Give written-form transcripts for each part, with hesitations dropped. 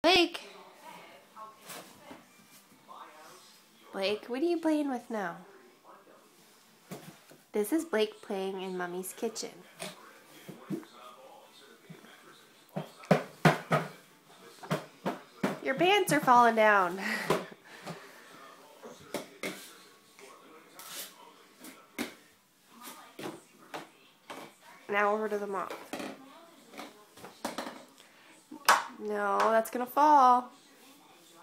Blake! Blake, what are you playing with now? This is Blake playing in Mommy's kitchen. Your pants are falling down. Now over to the mop. No, that's gonna fall.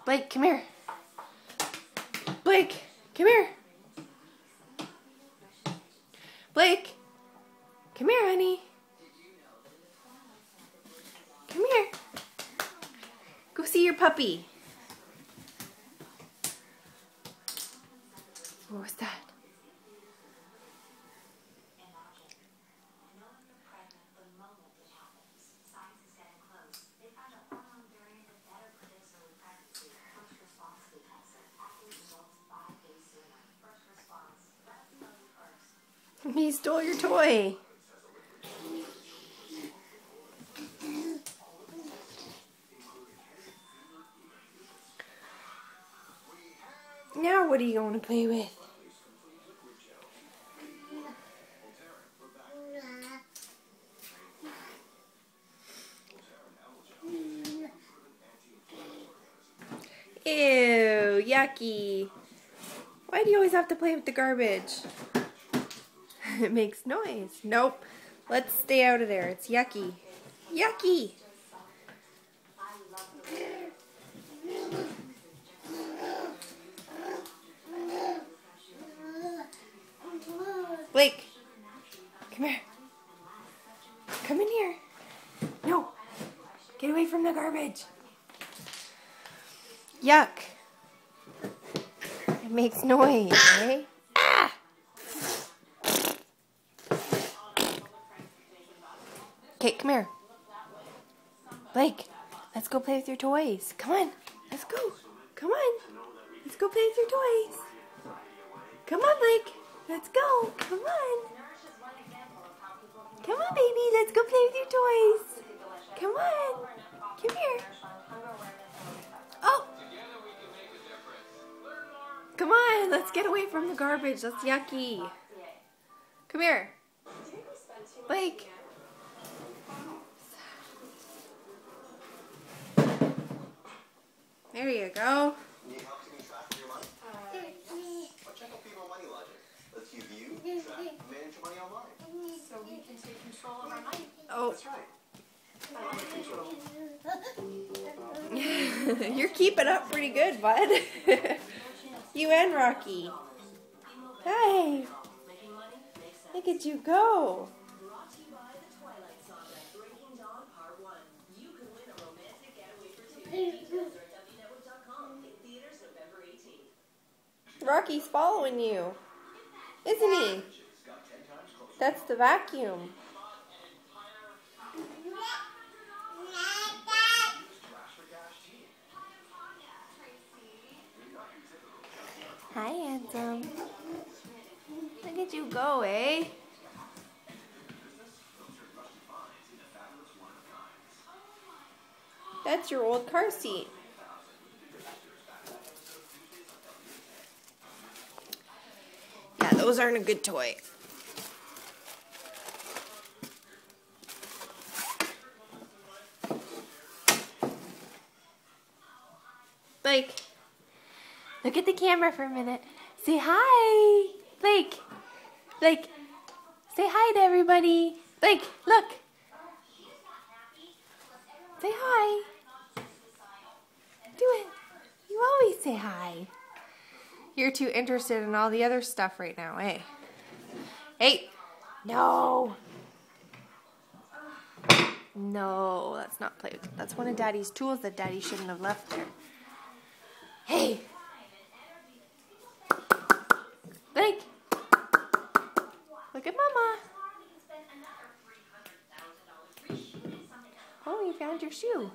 Blake, come here. Blake, come here. Blake, come here, honey. Come here. Go see your puppy. What was that? He stole your toy. Now what are you going to play with? Ew, yucky. Why do you always have to play with the garbage? It makes noise. Nope. Let's stay out of there. It's yucky. Yucky! Blake! Come here. Come in here. No! Get away from the garbage. Yuck. It makes noise, eh? Ah! Okay, come here. Blake, let's go play with your toys. Come on. Let's go. Come on. Let's go play with your toys. Come on, Blake. Let's go. Come on. Come on, baby. Let's go play with your toys. Come on. Come here. Oh. Come on. Let's get away from the garbage. That's yucky. Come here. Blake. There you go. Need help keeping track of your money? Check out People Money Logic. Lets you view, track, and manage your money online. So we can take control of our money. Oh. That's right. You're keeping up pretty good, bud. You and Rocky. Hey. Look at you go. Rocky's following you, isn't he? That's the vacuum. Hi, handsome. Look at you go, eh? That's your old car seat. Yeah, those aren't a good toy. Blake, look at the camera for a minute. Say hi. Blake. Blake, say hi to everybody. Blake, look. Say hi. Do it. You always say hi. You're too interested in all the other stuff right now, eh? Hey! No! No, that's not play. That's one of Daddy's tools that Daddy shouldn't have left there. Hey! Blake! Look at Mama! Oh, you found your shoe.